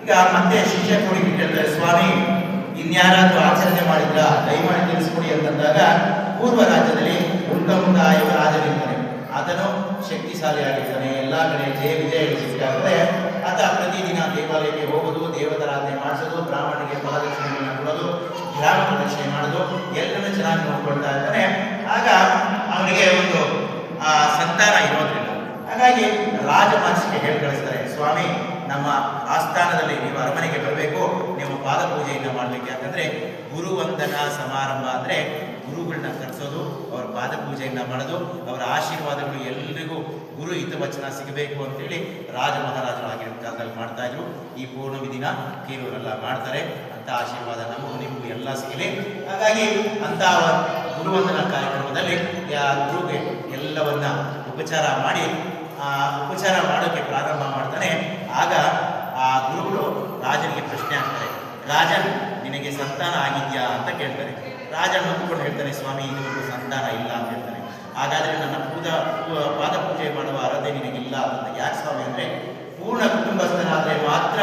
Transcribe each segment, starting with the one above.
ಈಗ ಮತ್ತೆ ಶಿಷ್ಯ ಕೊಡಿ ಕೇಳ್ತಾರೆ, ಸ್ವಾಮಿ ಇನ್ಯಾರಾದ್ರೂ ಆಚರಣೆ ಮಾಡಿದ್ರ ದಯಮಾಡಿ ತಿಳಿಸ್ಕೊಡಿ ಅಂತಂದಾಗ ಪೂರ್ವ ರಾಜ್ಯದಲ್ಲಿ ಉತ್ತಮ ಎಂಬ ರಾಜನಿರ್ತಾನೆ. ಆತನು ಶಕ್ತಿಶಾಲಿಯಾಗಿರ್ತಾನೆ, ಎಲ್ಲಾ ಕಡೆ ಜಯ ವಿಜಯಗಳು ಸಿಕ್ಕಾಗುತ್ತೆ. ಆತ ಪ್ರತಿದಿನ ದೇವಾಲಯಕ್ಕೆ ಹೋಗೋದು, ದೇವತಾರಾಧನೆ ಮಾಡಿಸೋದು, ಬ್ರಾಹ್ಮಣರಿಗೆ ಫಲದಕ್ಷಿಣೆಗಳನ್ನ ಕೊಡೋದು, ಗ್ರಾಮ ಪ್ರದಕ್ಷಿಣೆ ಮಾಡೋದು, ಎಲ್ಲರನ್ನು ಚೆನ್ನಾಗಿ ನೋಡ್ಕೊಳ್ತಾ ಇರ್ತಾನೆ. ಆಗ ಅವನಿಗೆ ಒಂದು ಸಂತಾನ ಇರೋದ್ರಿಂದ ಹಾಗಾಗಿ ರಾಜ ಮಹರ್ಷಿಗೆ ಹೇಳಿ ಕಳಿಸ್ತಾರೆ, ಸ್ವಾಮಿ ನಮ್ಮ ಆಸ್ಥಾನದಲ್ಲಿ ನೀವು ಅರಮನೆಗೆ ಬರಬೇಕು, ನೀವು ಪಾದ ಪೂಜೆಯಿಂದ ಮಾಡಲಿಕ್ಕೆ. ಯಾಕಂದ್ರೆ ಗುರುವಂದನಾ ಸಮಾರಂಭ ಅಂದ್ರೆ ಗುರುಗಳನ್ನ ಕರೆಸೋದು, ಅವರ ಪಾದ ಪೂಜೆಯಿಂದ ಮಾಡೋದು, ಅವರ ಆಶೀರ್ವಾದಗಳು ಎಲ್ಲರಿಗೂ ಗುರು ಹಿತವಚನ ಸಿಗಬೇಕು ಅಂತೇಳಿ ರಾಜ ಮಹಾರಾಜರು ಆಗಿರೋ ಕಾಲದಲ್ಲಿ ಮಾಡ್ತಾ ಇದ್ರು. ಈ ಪೂರ್ಣಮಿ ದಿನ ಕೀರೂರೆಲ್ಲ ಮಾಡ್ತಾರೆ. ಅಂತ ಆಶೀರ್ವಾದ ನಮಗೂ ನಿಮಗೂ ಎಲ್ಲ ಸಿಗಲಿ. ಹಾಗಾಗಿ ಅಂತ ಗುರುವಂದನಾ ಕಾರ್ಯಕ್ರಮದಲ್ಲಿ ಗುರುಗೆ ಎಲ್ಲವನ್ನ ಉಪಚಾರ ಮಾಡಿ ಉಪಚಾರ ಮಾಡೋಕ್ಕೆ ಪ್ರಾರಂಭ ಮಾಡ್ತಾನೆ. ಆಗ ಆ ಗುರುಗಳು ರಾಜನಿಗೆ ಪ್ರಶ್ನೆ ಆಗ್ತಾರೆ, ರಾಜನ್ ನಿನಗೆ ಸಂತಾನ ಆಗಿದ್ಯಾ ಅಂತ ಕೇಳ್ತಾರೆ. ರಾಜ ನೊಂದ್ಕೊಂಡು ಹೇಳ್ತಾನೆ, ಸ್ವಾಮಿ ಇದುವರೆಗೂ ಸಂತಾನ ಇಲ್ಲ ಅಂತ ಹೇಳ್ತಾನೆ. ಹಾಗಾದ್ರೆ ನನ್ನ ಪಾದ ಪೂಜೆ ಮಾಡುವ ಅರ್ಹತೆ ನಿನಗಿಲ್ಲ ಅಂತ. ಯಾಕೆ ಸ್ವಾಮಿ ಅಂದ್ರೆ ಪೂರ್ಣ ಕುಟುಂಬಸ್ಥನಾದ್ರೆ ಮಾತ್ರ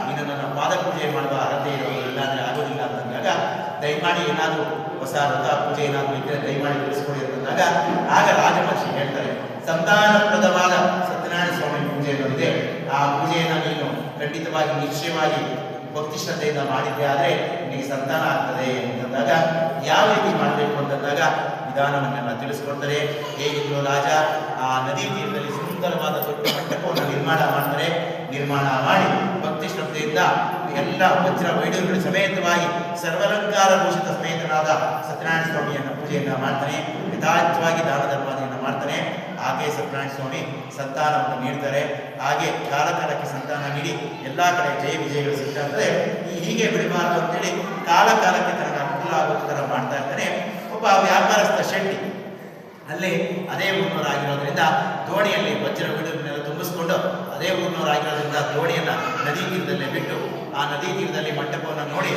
ನೀನು ನನ್ನ ಪಾದ ಪೂಜೆ ಮಾಡುವ ಅರ್ಹತೆ ಇರೋದು, ಇಲ್ಲಾಂದ್ರೆ ಆಗೋದಿಲ್ಲ ಅಂತಂದಾಗ ದಯಮಾಡಿ ಏನಾದರೂ ಹೊಸ ವ್ರತ ಪೂಜೆ ಏನಾದರೂ ಇದ್ದರೆ ದಯಮಾಡಿ ತಿಳಿಸ್ಕೊಡಿ ಅಂತಂದಾಗ ಆಗ ರಾಜಮಹರ್ಷಿ ಹೇಳ್ತಾರೆ, ಸಂತಾನಪ್ರದವಾದ ಸತ್ಯನಾರಾಯಣ ಸ್ವಾಮಿ ಪೂಜೆ ಅನ್ನೋದಿದೆ. ಆ ಪೂಜೆಯನ್ನು ನೀನು ಖಂಡಿತವಾಗಿ ನಿಶ್ಚಯವಾಗಿ ಭಕ್ತಿ ಶ್ರದ್ಧೆಯಿಂದ ಮಾಡಿದ್ದೆ ಆದರೆ ನಿನಗೆ ಸಂತಾನ ಆಗ್ತದೆ ಅಂತಂದಾಗ ಯಾವ ರೀತಿ ಮಾಡಬೇಕು ಅಂತಂದಾಗ ವಿಧಾನವನ್ನೆಲ್ಲ ತಿಳಿಸ್ಕೊಡ್ತಾರೆ. ಹೇಗಿದ್ರು ರಾಜ ಆ ನದಿ ತೀರದಲ್ಲಿ ಸುಂದರವಾದ ದೊಡ್ಡ ಮಂಟಪವನ್ನು ನಿರ್ಮಾಣ ಮಾಡ್ತಾರೆ. ನಿರ್ಮಾಣ ಮಾಡಿ ಭಕ್ತಿ ಶ್ರದ್ಧೆಯಿಂದ ಎಲ್ಲ ವಜ್ರ ವೈಡೂರ್ಯಗಳ ಸಮೇತವಾಗಿ ಸರ್ವಲಂಕಾರ ಭೂಷಿತ ಸಮೇತನಾದ ಸತ್ಯನಾರಾಯಣ ಸ್ವಾಮಿಯನ್ನು ಪೂಜೆಯನ್ನು ಮಾಡ್ತಾನೆ. ಯಥಾರ್ಥವಾಗಿ ದಾನ ಧರ್ಮಾದಿಯನ್ನು ಮಾಡ್ತಾನೆ. ಹಾಗೆ ಸತ್ಯನಾರಾಯಣ ಸ್ವಾಮಿ ಸಂತಾನವನ್ನು ನೀಡ್ತಾರೆ. ಹಾಗೆ ಕಾಲ ಕಾಲಕ್ಕೆ ಸಂತಾನ ನೀಡಿ ಎಲ್ಲ ಕಡೆ ಜಯ ವಿಜಯಗಳು ಸಿಗ್ತಾರೆ. ಹೀಗೆ ಬಿಡಬಾರ್ದು ಅಂತೇಳಿ ಕಾಲ ಕಾಲಕ್ಕೆ ತನಗೆ ಅನುಕೂಲ ಆಗೋ ಥರ ಮಾಡ್ತಾ ಇರ್ತಾನೆ. ಒಬ್ಬ ವ್ಯಾಪಾರಸ್ಥ ಶೆಟ್ಟಿ ಅಲ್ಲಿ ಅದೇ ಊರಿನವರಾಗಿರೋದ್ರಿಂದ ದೋಣಿಯಲ್ಲಿ ವಜ್ರ ವೈಡೂರ್ಯನೆಲ್ಲ ತುಂಬಿಸ್ಕೊಂಡು ಅದೇ ಊರಿನವರಾಗಿರೋದ್ರಿಂದ ದೋಣಿಯನ್ನ ನದಿ ತೀರದಲ್ಲೇ ಬಿಟ್ಟು ಆ ನದಿ ತೀರದಲ್ಲಿ ಮಂಟಪವನ್ನು ನೋಡಿ,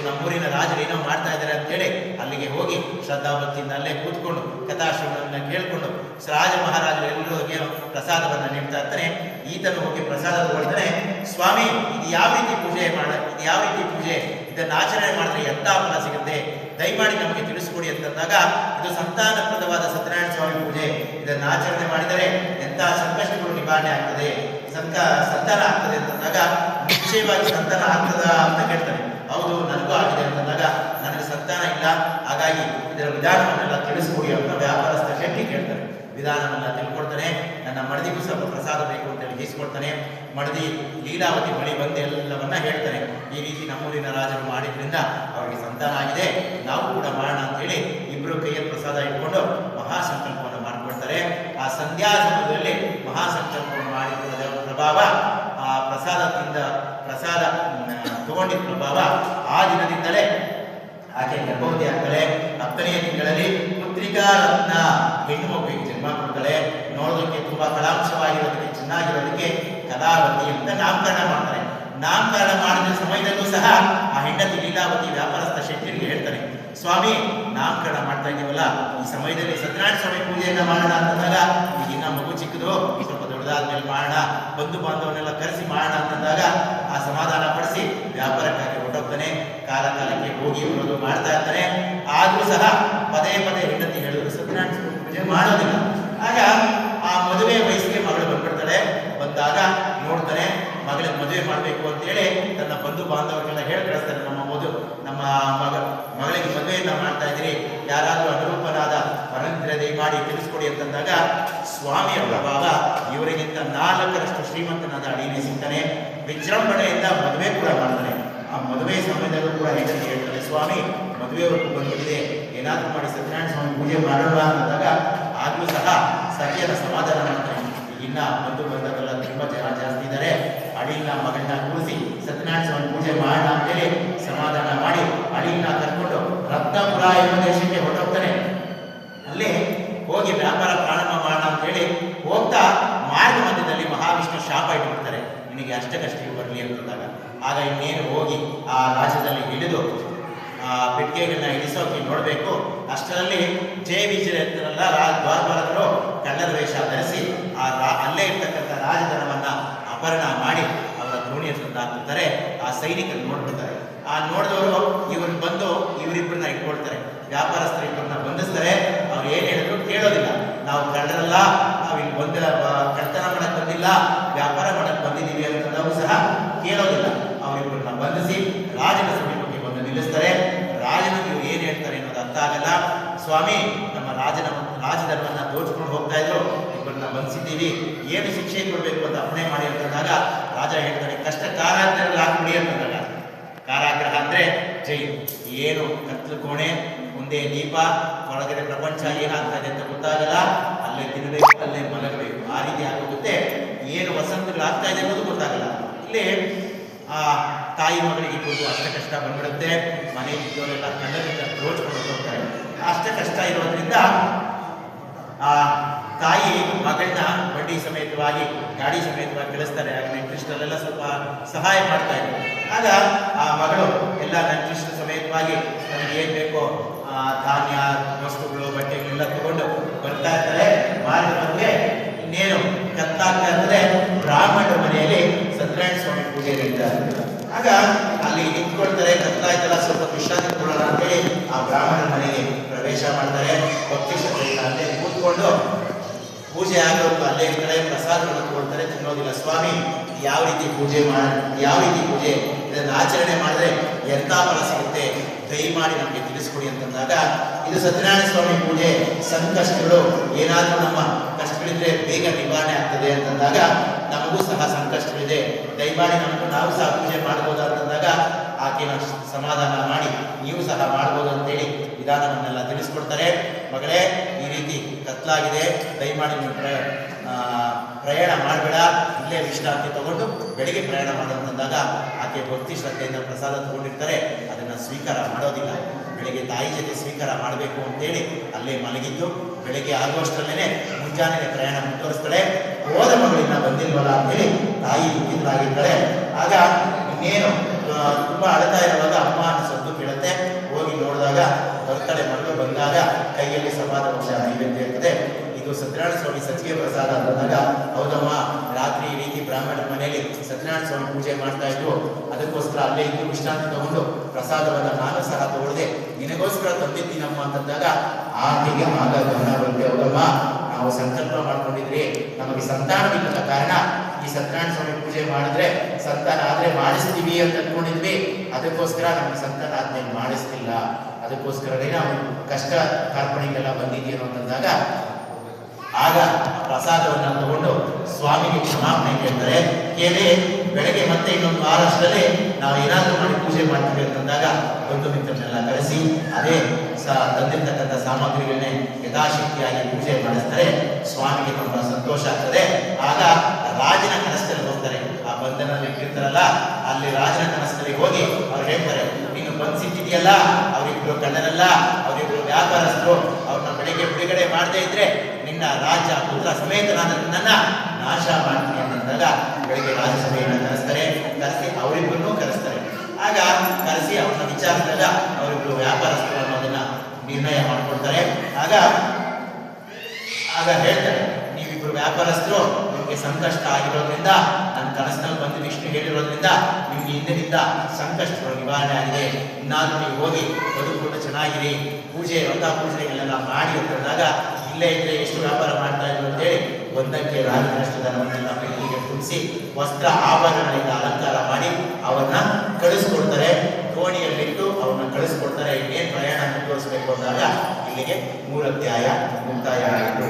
ನಮ್ಮೂರಿನ ರಾಜರು ಏನೋ ಮಾಡ್ತಾ ಇದ್ದಾರೆ ಅಂತೇಳಿ ಅಲ್ಲಿಗೆ ಹೋಗಿ ಶ್ರದ್ಧಾಭಕ್ತಿಯಿಂದ ಅಲ್ಲೇ ಕೂತ್ಕೊಂಡು ಕಥಾಶ್ರಮವನ್ನು ಕೇಳಿಕೊಂಡು ರಾಜ ಮಹಾರಾಜರು ಎಲ್ಲರೂ ಏನೋ ಪ್ರಸಾದವನ್ನು ನೀಡ್ತಾ ಇರ್ತಾನೆ. ಈತನು ಹೋಗಿ ಪ್ರಸಾದ ತಗೊಳ್ತಾನೆ. ಸ್ವಾಮಿ ಇದು ಯಾವ ರೀತಿ ಪೂಜೆ ಇದು ಯಾವ ರೀತಿ ಪೂಜೆ, ಇದನ್ನು ಆಚರಣೆ ಮಾಡಿದ್ರೆ ಎಂಥ ಫಲ ಸಿಗುತ್ತೆ, ದಯಮಾಡಿ ನಮಗೆ ತಿಳಿಸ್ಕೊಡಿ ಅಂತಂದಾಗ ಇದು ಸಂತಾನಪ್ರದವಾದ ಸತ್ಯನಾರಾಯಣ ಸ್ವಾಮಿ ಪೂಜೆ, ಇದನ್ನು ಆಚರಣೆ ಮಾಡಿದರೆ ಎಂಥ ಸಂಕಷ್ಟಗಳು ನಿವಾರಣೆ ಆಗ್ತದೆ, ಸಂತಾನ ಆಗ್ತದೆ ಅಂತಂದಾಗ ನಿಶ್ಚಯವಾಗಿ ಸಂತಾನ ಆಗ್ತದ ಅಂತ ಕೇಳ್ತಾನೆ. ಹೌದು ನನಗೂ ಆಗಿದೆ ಅಂತಂದಾಗ ನನಗೆ ಸಂತಾನ ಇಲ್ಲ, ಹಾಗಾಗಿ ಇದರ ವಿಧಾನವನ್ನೆಲ್ಲ ತಿಳಿಸ್ಕೊಡಿ ಅಂತ ವ್ಯಾಪಾರಸ್ಥ ಶೆಟ್ಟಿ ಕೇಳ್ತಾರೆ. ವಿಧಾನವನ್ನ ತಿಳ್ಕೊಡ್ತಾನೆ. ನನ್ನ ಮಡದಿಗೂ ಸ್ವಲ್ಪ ಪ್ರಸಾದ ಬೇಕು ಅಂತೇಳಿ ಗೀಸ್ಕೊಡ್ತಾನೆ. ಮಡದಿ ಲೀಲಾವತಿ ಬಳಿ ಬಂದು ಎಲ್ಲವನ್ನ ಹೇಳ್ತಾನೆ. ಈ ರೀತಿ ನಮ್ಮೂರಿನ ರಾಜರು ಮಾಡಿದ್ರಿಂದ ಅವರಿಗೆ ಸಂತಾನ ಆಗಿದೆ, ನಾವು ಕೂಡ ಮಾಡೋಣ ಅಂತೇಳಿ ಇಬ್ಬರು ಕೈಯಲ್ಲಿ ಪ್ರಸಾದ ಇಟ್ಕೊಂಡು ಮಹಾಸಂಕಲ್ಪವನ್ನು ಮಾಡಿಕೊಡ್ತಾರೆ. ಆ ಸಂಧ್ಯಾ ಸಮಯದಲ್ಲಿ ಮಹಾಸಂಕಲ್ಪವನ್ನು ಮಾಡಿಕೊಳ್ಳದ ಪ್ರಭಾವ, ಆ ಪ್ರಸಾದ ತಗೊಂಡಿದ್ದ ಪ್ರಭಾವ ಆ ದಿನದಿಂದಲೇ ಆಕೆ ಗರ್ಭವತಿ ಆಗ್ತಾಳೆ. 10ನೇ ತಿಂಗಳಲ್ಲಿ ಪುತ್ರಿಕಾ ರತ್ನ ಹೆಣ್ಣು ಮಗುವಿಗೆ ಜನ್ಮ ಕೊಡ್ತಾಳೆ. ನೋಡೋದಕ್ಕೆ ತುಂಬಾ ಕಲಾಂಶವಾಗಿರೋದಕ್ಕೆ ಚೆನ್ನಾಗಿರೋದಕ್ಕೆ ಕಲಾವತಿ ಅಂತ ನಾಮಕರಣ ಮಾಡ್ತಾರೆ. ನಾಮಕರಣ ಮಾಡಿದ ಸಮಯದಲ್ಲೂ ಸಹ ಆ ಹೆಂಡತಿ ಲೀಲಾವತಿ ವ್ಯಾಪಾರಸ್ಥ ಶೆಟ್ಟಿಗೆ ಹೇಳ್ತಾನೆ, ಸ್ವಾಮಿ ನಾಮಕರಣ ಮಾಡ್ತಾ ಇದ್ದೀವಲ್ಲ, ಈ ಸಮಯದಲ್ಲಿ ಸತ್ಯನಾರಾಯಣ ಸ್ವಾಮಿ ಪೂಜೆಯನ್ನ ಮಾಡೋಣ ಅಂತಂದಾಗ ಈಗಿನ ಮಗು ಚಿಕ್ಕದು, ಸ್ವಲ್ಪ ದೊಡ್ಡದಾದ್ಮೇಲೆ ಮಾಡೋಣ, ಬಂಧು ಬಾಂಧವನ್ನೆಲ್ಲ ಕರೆಸಿ ಮಾಡೋಣ ಅಂತಂದಾಗ ಆ ಸಮಾಧಾನ ಪಡಿಸಿ ವ್ಯಾಪಾರಕ್ಕಾಗಿ ಹೊರಟೋಗ್ತಾನೆ. ಕಾಲ ಕಾಲಕ್ಕೆ ಹೋಗಿ ಬರೋದು ಮಾಡ್ತಾ ಇರ್ತಾನೆ. ಆದ್ರೂ ಸಹ ಪದೇ ಪದೇ ಹೆಂಡತಿ ಹೇಳಿದ್ರು ಸತ್ಯನಾರಾಯಣ ಸ್ವಾಮಿ ಪೂಜೆ ಮಾಡೋದಿಲ್ಲ. ಆಗ ಆ ಮದುವೆ ವಯಸ್ಸಿಗೆ ಮಗಳು ಬಂದ್ಬಿಡ್ತಾಳೆ. ಬಂದಾಗ ನೋಡ್ತಾನೆ, ಮಗಳ ಮದುವೆ ಮಾಡಬೇಕು ಅಂತೇಳಿ ತನ್ನ ಬಂಧು ಬಾಂಧವರಿಗೆಲ್ಲ ಹೇಳಿ ಕಳಿಸ್ತಾನೆ, ನಮ್ಮ ಮಗಳಿಗೆ ಮದುವೆಯನ್ನ ಮಾಡ್ತಾ ಇದ್ದೀರಿ, ಯಾರಾದ್ರೂ ಅನುರೂಪನಾದ ವರನಿದ್ರೆ ದಯಮಾಡಿ ತಿಳಿಸ್ಕೊಡಿ ಅಂತಂದಾಗ ಸ್ವಾಮಿಯ ಪ್ರಭಾವ ಇವರಿಗಿಂತ 4ರಷ್ಟು ಶ್ರೀಮಂತನಾದ ಅಡಿನೇ ಸಿಗ್ತಾನೆ. ವಿಜೃಂಭಣೆಯಿಂದ ಮದುವೆ ಕೂಡ ಮಾಡ್ತಾನೆ. ಆ ಮದುವೆ ಸಮಯದಲ್ಲೂ ಕೂಡ ಹೆಂಡತಿ ಹೇಳ್ತಾನೆ, ಸ್ವಾಮಿ ಮದುವೆವರೆಗೂ ಬಂದ್ಬಿಟ್ಟಿದೆ, ಏನಾದ್ರೂ ಮಾಡಿ ಸತ್ಯನಾರಾಯಣ ಸ್ವಾಮಿ ಪೂಜೆ ಮಾಡೋಣ ಅಂದಾಗ ಆಗ್ಲೂ ಸಹ ಸರಿಯಾದ ಸಮಾಧಾನ ಮಾಡ್ತಾನೆ. ಇನ್ನ ಬಂಧು ಬಂಧವೆಲ್ಲ ತುಂಬಾ ಜನ ಜಾಸ್ತಿ ಇದ್ದಾರೆ, ಅಡಿನ ಮಗಳನ್ನ ಕೂರಿಸಿ ಸತ್ಯನಾರಾಯಣ ಸ್ವಾಮಿ ಪೂಜೆ ಮಾಡೋಣ ಅಂತೇಳಿ ಸಮಾಧಾನ ಮಾಡಿ ಅಡಿನ ಕರ್ಕೊಂಡು ರತ್ನಪುರ ಎಂಬ ದೇಶಕ್ಕೆ ಹೊರಟೋಗ್ತಾನೆ. ಅಲ್ಲಿ ಹೋಗಿ ವ್ಯಾಪಾರ ಪ್ರಾರಂಭ ಮಾಡೋಣ ಅಂತೇಳಿ ಹೋಗ್ತಾ ಮಾರ್ಗ ಮಧ್ಯದಲ್ಲಿ ಮಹಾವಿಷ್ಣು ಶಾಪ ಇಟ್ಬಿಡ್ತಾರೆ, ನಿನಗೆ ಅಷ್ಟಕ್ಕಷ್ಟಿಗೆ ಬರಲಿ ಅಂತಂದಾಗ. ಆಗ ಇನ್ನೇನು ಹೋಗಿ ಆ ರಾಜ್ಯದಲ್ಲಿ ಇಳಿದು ಆ ಪೆಟ್ಟಿಗೆಗಳನ್ನ ಇಳಿಸೋಕೆ ನೋಡಬೇಕು. ಅಷ್ಟರಲ್ಲಿ ಜಯ ವಿಜಯರಲ್ಲ ದ್ವಾರಪಾಲಕರು ಕಳ್ಳರ ವೇಷ ಧರಿಸಿ ಅಲ್ಲೇ ಇರ್ತಕ್ಕಂಥ ರಾಜಧನವನ್ನ ಅಪಹರಣ ಮಾಡಿ ಅವರ ದೋಣಿಯನ್ನು ತಂದು ಹಾಕ್ಬಿಡ್ತಾರೆ. ಆ ಸೈನಿಕರು ನೋಡ್ಬಿಡ್ತಾರೆ. ಆ ನೋಡಿದವರು ಇವ್ರನ್ನ ಬಂದು ಇವರಿಬ್ಬರನ್ನ ಇಟ್ಕೊಳ್ತಾರೆ. ವ್ಯಾಪಾರಸ್ಥರು ಇಬ್ಬರನ್ನ ಬಂಧಿಸ್ತಾರೆ. ಅವ್ರು ಏನ್ ಹೇಳಿದ್ರು ಕೇಳೋದಿಲ್ಲ. ನಾವು ಕಳ್ಳರಲ್ಲ, ನಾವು ಇಲ್ಲಿ ಬಂದ ಕಳ್ತನ ಮಾಡಕ್ ಬಂದಿಲ್ಲ, ವ್ಯಾಪಾರ ಮಾಡಕ್ ಬಂದಿದ್ದೀವಿ ಅಂತ ನಾವು ಸಹ ಕೇಳೋದಿಲ್ಲ. ಅವರಿಬ್ಬರನ್ನ ಬಂಧಿಸಿ ರಾಜನ ಸಮೀಪಕ್ಕೆ ಬಂದು ನಿಲ್ಲಿಸ್ತಾರೆ. ರಾಜನ ಇವ್ರು ಏನ್ ಹೇಳ್ತಾರೆ ಅನ್ನೋದು ಅರ್ಥ ಆಗಲ್ಲ. ಸ್ವಾಮಿ, ನಮ್ಮ ರಾಜಧರ್ಮನ್ನ ದೋಚ್ಕೊಂಡು ಹೋಗ್ತಾ ಇದ್ರು, ಇಬ್ಬರನ್ನ ಬಂಧಿಸಿದ್ದೀವಿ, ಏನು ಶಿಕ್ಷೆ ಕೊಡಬೇಕು ಅಂತ ಅಪ್ಪಣೆ ಮಾಡಿ ಅಂತಂದಾಗ ರಾಜ ಹೇಳ್ತಾರೆ, ಕಷ್ಟ ಕಾರಾಗೃಹದಲ್ಲಿ ಹಾಕ್ಬಿಡಿ ಅಂತಂದಾಗ. ಕಾರಾಗೃಹ ಅಂದ್ರೆ ಜೈಲು. ಏನು ಕತ್ಲು ಕೋಣೆ, ಮುಂದೆ ದೀಪ, ಒಳಗಡೆ ಪ್ರಪಂಚ ಏನಾಗ್ತಾ ಇದೆ ಅಂತ ಗೊತ್ತಾಗಲ್ಲ, ಅಲ್ಲೇ ತಿನ್ನಬೇಕು, ಅಲ್ಲೇ ಮಲಗಬೇಕು, ಆ ರೀತಿ ಆಗೋಗುತ್ತೆ. ಏನು ವಸಂತಗಳಾಗ್ತಾ ಇದೆ ಅನ್ನೋದು ಗೊತ್ತಾಗಲ್ಲ. ಇಲ್ಲಿ ಆ ತಾಯಿ ಮಗಳಿಗೆ ಕೂತು ಅಷ್ಟ ಕಷ್ಟ ಬಂದ್ಬಿಡುತ್ತೆ. ಮನೆ ಇದ್ದವರೆಲ್ಲ ಕಣ್ಣದಿಂದ ರೋಚ್ಕೊಂಡು ಹೋಗ್ತಾರೆ. ಅಷ್ಟ ಕಷ್ಟ ಇರೋದ್ರಿಂದ ಆ ತಾಯಿ ಮಗಳನ್ನ ಬಡ್ಡಿ ಸಮೇತವಾಗಿ, ಗಾಡಿ ಸಮೇತವಾಗಿ ಕಳಿಸ್ತಾರೆ. ಆಗ ನೆಂಟರಿಷ್ಟರಲ್ಲೆಲ್ಲ ಸ್ವಲ್ಪ ಸಹಾಯ ಮಾಡ್ತಾ ಇದ್ರು. ಆಗ ಆ ಮಗಳು ಎಲ್ಲ ನೆಂಟರಿಷ್ಟ ಸಮೇತವಾಗಿ ನನಗೆ ಏನ್ ಬೇಕೋ ಧಾನ್ಯ ವಸ್ತುಗಳು ಬಟ್ಟೆಗಳೆಲ್ಲ ತಗೊಂಡು ಬರ್ತಾ ಇರ್ತಾರೆ. ಮಾರಿದ ಬಗ್ಗೆ ಇನ್ನೇನು ಕತ್ತಾಗ್ತಾ ಇರ್ತದೆ. ಬ್ರಾಹ್ಮಣರ ಮನೆಯಲ್ಲಿ ಸತ್ಯನಾರಾಯಣ ಸ್ವಾಮಿ ಪೂಜೆ ನಡೀತಾ ಇರ್ತದೆ. ಆಗ ಅಲ್ಲಿ ನಿಂತ್ಕೊಳ್ತಾರೆ. ಕತ್ತಾಯ್ತಲ್ಲ, ಸ್ವಲ್ಪ ವಿಶ್ರಾಂತಿ ಕೊಡೋಣ ಅಂತೇಳಿ ಆ ಬ್ರಾಹ್ಮಣರ ಮನೆಗೆ ಪ್ರವೇಶ ಮಾಡ್ತಾರೆ. ಭಕ್ತಿ ಶ್ರದ್ಧೆಯಿಂದ ಅಲ್ಲೇ ಕೂತ್ಕೊಂಡು ಪೂಜೆ ಆಗೋದು ಅಲ್ಲೇ ಇರ್ತಾರೆ. ಪ್ರಸಾದಗಳನ್ನು ತಗೊಳ್ತಾರೆ, ತಿನ್ನೋದಿಲ್ಲ. ಸ್ವಾಮಿ, ಯಾವ ರೀತಿ ಪೂಜೆ ಇದನ್ನು ಆಚರಣೆ ಮಾಡಿದ್ರೆ ಎಂಥ ಫಲ ಸಿಗುತ್ತೆ, ದಯಮಾಡಿ ನಮಗೆ ತಿಳಿಸ್ಕೊಡಿ ಅಂತಂದಾಗ, ಇದು ಸತ್ಯನಾರಾಯಣ ಸ್ವಾಮಿ ಪೂಜೆ, ಸಂಕಷ್ಟಗಳು ಏನಾದರೂ ನಮ್ಮ ಕಷ್ಟಗಳಿದ್ರೆ ಬೇಗ ನಿವಾರಣೆ ಆಗ್ತದೆ ಅಂತಂದಾಗ, ನಮಗೂ ಸಹ ಸಂಕಷ್ಟಗಳಿದೆ, ದಯಮಾಡಿ ನಾವು ಸಹ ಪೂಜೆ ಮಾಡ್ಬೋದು ಅಂತಂದಾಗ ಆಕೆನ ಸಮಾಧಾನ ಮಾಡಿ ನೀವು ಸಹ ಮಾಡ್ಬೋದು ಅಂತೇಳಿ ವಿಧಾನವನ್ನೆಲ್ಲ ತಿಳಿಸ್ಕೊಡ್ತಾರೆ. ಮಗಳೇ, ಈ ರೀತಿ ಕತ್ಲಾಗಿದೆ, ದಯಮಾಡಿ ನೀವು ಪ್ರಯಾಣ ಮಾಡಬೇಡ, ಇಲ್ಲೇ ವಿಶ್ರಾಂತಿ ತಗೊಂಡು ಬೆಳಿಗ್ಗೆ ಪ್ರಯಾಣ ಮಾಡೋದಂದಾಗ ಆಕೆ ಭಕ್ತಿ ಶ್ರದ್ಧೆಯಿಂದ ಪ್ರಸಾದ ತಗೊಂಡಿರ್ತಾರೆ. ಅದನ್ನು ಸ್ವೀಕಾರ ಮಾಡೋದಿಲ್ಲ. ಬೆಳಿಗ್ಗೆ ತಾಯಿ ಜೊತೆ ಸ್ವೀಕಾರ ಮಾಡಬೇಕು ಅಂತೇಳಿ ಅಲ್ಲೇ ಮಲಗಿದ್ದು ಬೆಳಿಗ್ಗೆ ಆಗುವಷ್ಟರಲ್ಲೇ ಮುಂಜಾನೆ ಪ್ರಯಾಣ ಮುಂದುವರಿಸ್ತಾಳೆ. ಹೋದ ಮಗಳಿಂದ ಬಂದಿಲ್ವಲ್ಲ ಅಂತೇಳಿ ತಾಯಿ ದುಃಖಿತರಾಗಿರ್ತಾಳೆ. ಆಗ ಇನ್ನೇನು ತುಂಬಾ ಅಳ್ತಾ ಇರುವಾಗ ಅಮ್ಮ ಸದ್ದು ಕೇಳುತ್ತೆ. ಹೋಗಿ ನೋಡಿದಾಗ ಬರ್ತಾಳೆ ಮಗಳು. ಬಂದಾಗ ಕೈಯಲ್ಲಿ ಸಮಾಧ ಪಕ್ಷ ನೈವೇದ್ಯ ಇರ್ತದೆ. ಇದು ಸತ್ಯನಾರಾಯಣ ಸ್ವಾಮಿ ಸಚ್ಚಿಗೆ ಪ್ರಸಾದ ಅಂತಂದಾಗ, ಹೌದಮ್ಮ, ರಾತ್ರಿ ಈ ರೀತಿ ಬ್ರಾಹ್ಮಣರ ಮನೆಯಲ್ಲಿ ಸತ್ಯನಾರಾಯಣ ಸ್ವಾಮಿ ಪೂಜೆ ಮಾಡ್ತಾ ಇದ್ದು, ಅದಕ್ಕೋಸ್ಕರ ಅಲ್ಲೇ ಇದ್ದು ವಿಶ್ರಾಂತಿ ತಗೊಂಡು ಪ್ರಸಾದವನ್ನ ನಾನು ಸಹ ತಗೊಳ್ಳದೆ ನಿನಗೋಸ್ಕರ ತಂದಿದ್ದೀನಮ್ಮ ಅಂತಂದಾಗ ಆಕೆಗೆ ಆಗ ಗಮನ ಬರುತ್ತೆ. ಹೌದಮ್ಮ, ನಾವು ಸಂಕಲ್ಪ ಮಾಡ್ಕೊಂಡಿದ್ರಿ, ನಮಗೆ ಸಂತಾನವಿಲ್ಲದ ಕಾರಣ ಈ ಸತ್ಯನಾರಾಯಣ ಸ್ವಾಮಿ ಪೂಜೆ ಮಾಡಿದ್ರೆ ಸಂತಾನ ಆದ್ರೆ ಮಾಡಿಸ್ತೀವಿ ಅಂತ ಅನ್ಕೊಂಡಿದ್ವಿ, ಅದಕ್ಕೋಸ್ಕರ ನಮಗೆ ಸಂತಾನ ಆದ್ಮೇಲೆ ಮಾಡಿಸ್ತಿಲ್ಲ, ಅದಕ್ಕೋಸ್ಕರನೇ ನಾವು ಕಷ್ಟ ಕಾರ್ಪಣಿಗೆಲ್ಲ ಬಂದಿದ್ದೀನೋ ಅಂತಂದಾಗ ಆಗ ಪ್ರಸಾದವನ್ನು ತಗೊಂಡು ಸ್ವಾಮಿಗೆ ಕ್ಷಮಾಪಣೆ ಕೇಳ್ತಾರೆ. ಕೇಳಿ ಬೆಳಗ್ಗೆ ಮತ್ತೆ ಇನ್ನೊಂದು ವಾರಷ್ಟರಲ್ಲಿ ನಾವು ಏನಾದರೂ ಮಾಡಿ ಪೂಜೆ ಮಾಡ್ತೀವಿ ಅಂತಂದಾಗ ಬಂಧು ಮಿತ್ರರನ್ನೆಲ್ಲ ಕರೆಸಿ ಅದೇ ತಂದಿರ್ತಕ್ಕಂಥ ಸಾಮಗ್ರಿಗಳನ್ನೇ ಯಥಾಶಕ್ತಿಯಾಗಿ ಪೂಜೆ ಮಾಡಿಸ್ತಾರೆ. ಸ್ವಾಮಿಗೆ ತುಂಬ ಸಂತೋಷ ಆಗ್ತದೆ. ಆಗ ರಾಜನ ಕನಸಲ್ಲಿ ಹೋಗ್ತಾರೆ. ಆ ಬಂಧನಲ್ಲಿ ಇಟ್ಟಿರ್ತಾರಲ್ಲ, ಅಲ್ಲಿ ರಾಜನ ಕನಸಲ್ಲಿ ಹೋಗಿ ಅವ್ರು ಹೇಳ್ತಾರೆ, ನೀನು ಬಂಧಿಸಿಟ್ಟಿದೆಯಲ್ಲ, ಅವರಿಬ್ರು ಕಳ್ಳರಲ್ಲ, ಅವರಿಬ್ರು ವ್ಯಾಪಾರಸ್ಥರು, ಅವ್ರನ್ನ ಬೆಳಿಗ್ಗೆ ಬಿಡುಗಡೆ ಮಾಡದೇ ಇದ್ರೆ ನಿನ್ನ ರಾಜ ಪುತ್ರ ಸಮೇತನಾದ ನಿನ್ನನ್ನ ನಾಶ ಮಾಡ್ತೀನಿ ಅಂತಂದಾಗ ಬೆಳಿಗ್ಗೆ ರಾಜಸಭೆಯನ್ನು ಕರೆಸ್ತಾರೆ. ಕರೆಸಿ ಅವರಿಬ್ಬರನ್ನೂ ಕರೆಸ್ತಾರೆ. ಆಗ ಕರೆಸಿ ಅವ್ರನ್ನ ವಿಚಾರಿಸಿದಾಗ ಅವರಿಬ್ರು ವ್ಯಾಪಾರಸ್ಥರು ಅನ್ನೋದನ್ನ ನಿರ್ಣಯ ಮಾಡಿಕೊಡ್ತಾರೆ. ಆಗ ಹೇಳ್ತಾರೆ, ನೀವಿಬ್ರು ವ್ಯಾಪಾರಸ್ಥರು, ನಿಮಗೆ ಸಂಕಷ್ಟ ಆಗಿರೋದ್ರಿಂದ, ನನ್ನ ಕನಸಿನಲ್ಲಿ ಬಂದು ವಿಷ್ಣು ಹೇಳಿರೋದ್ರಿಂದ ನಿಮ್ಗೆ ಹಿಂದಿನಿಂದ ಸಂಕಷ್ಟಗಳು ನಿವಾರಣೆ ಆಗಿದೆ. ಇನ್ನಾದ್ರೂ ನೀವು ಹೋಗಿ ಬದುಕೊಂಡು ಚೆನ್ನಾಗಿರಿ, ಪೂಜೆ ವ್ರತ ಪೂಜೆಗಳೆಲ್ಲ ಮಾಡಿ ಅಂತಂದಾಗ, ಇಲ್ಲೇ ಇದ್ರೆ ಎಷ್ಟು ವ್ಯಾಪಾರ ಮಾಡ್ತಾ ಇದ್ರು ಅಂತೇಳಿ ಒಂದಕ್ಕೆ ರಾಜನಷ್ಟು ಧನವನ್ನೆಲ್ಲ ಬೆಳ್ಳಿಗೆ ತುಂಬಿಸಿ ವಸ್ತ್ರ ಆಭರಣಗಳಿಂದ ಅಲಂಕಾರ ಮಾಡಿ ಅವ್ರನ್ನ ಕಳಿಸ್ಕೊಡ್ತಾರೆ. ದೋಣಿಯಲ್ಲಿಟ್ಟು ಅವ್ರನ್ನ ಕಳಿಸ್ಕೊಡ್ತಾರೆ. ಇನ್ನೇನು ಪ್ರಯಾಣ ಮುಂದುವರಿಸಬೇಕು ಅಂದಾಗ ಇಲ್ಲಿಗೆ 3 ಅಧ್ಯಾಯ ಮುಕ್ತಾಯ ಆಯಿತು.